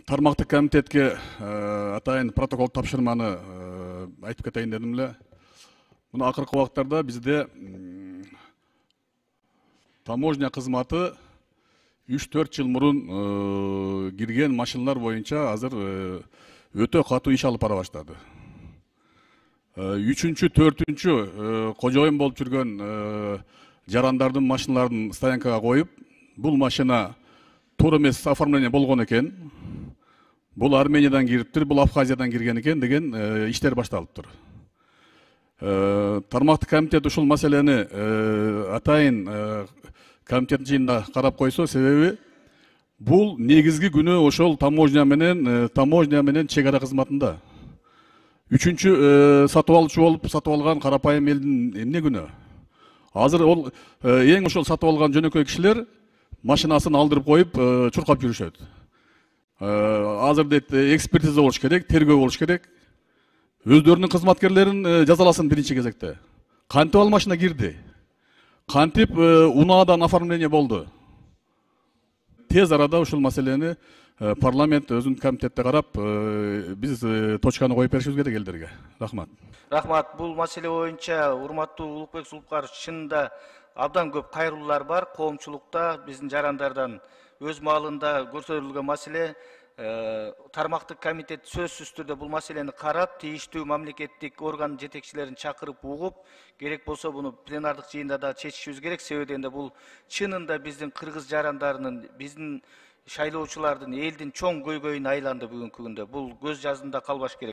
Тармактык комитетке атайын протокол тапшырманы айтып кетейин дедим эле. Мына акыркы убактарда бизде таможня кызматы 3-4 жыл мурун кирген машиналар боюнча азыр өтө катуу иш алып бара баштады. 3-4 кожоюн болуп жүргөн жарандардын машиналарын стоянкага коюп, бул машина туура эмес оформление болгон экен. Бул Армениядан кириптир, бул Абхазиядан кирген экен деген иштер башталыптыр. Тармактык комитет ушул маселени атайын комитет жыйынында карап койсо, себеби бул негизги күнөө ошол таможня менен чек ара кызматында. Үчүнчү сатып алуучу болуп сатып алган карапайым элдин эмне күнөө? Азыр ол эң ошол сатып алган жөнөкөй кишилер машинасын алдырып коюп чуркап жүрүшөт. Азыр дейт экспертиза болуш керек, тергөө болуш керек. Өздөрүнүн кызматкерлерин жазаласын биринчи кезекте. Кантип ал машина кирди? Кантип унаадан оформление болду? Тез арада ушул маселени парламент өзүнүн комитетте карап, биз точканы коюп беришибиз керек элдерге. Рахмат. Рахмат. Бул маселе боюнча урматтуу Улукбек Сулукбарович, чынында абдан көп кайрылуулар бар коомчулукта, биздин жарандардан өз маалында көрсөтүлгөн маселе. Тармактык комитет сөзсүз түрдө бул маселени карап, тийиштүү мамлекеттик орган жетекчилерин чакырып угуп, керек болсо буну пленардык жыйында да чечишибиз керек. Себеби дегенде бул чынында биздин кыргыз жарандарынын, биздин шайлоочулардын элдин чоң көйгөйүнө айланды бүгүнкү күндө. Бул көз жазында калбаш керек.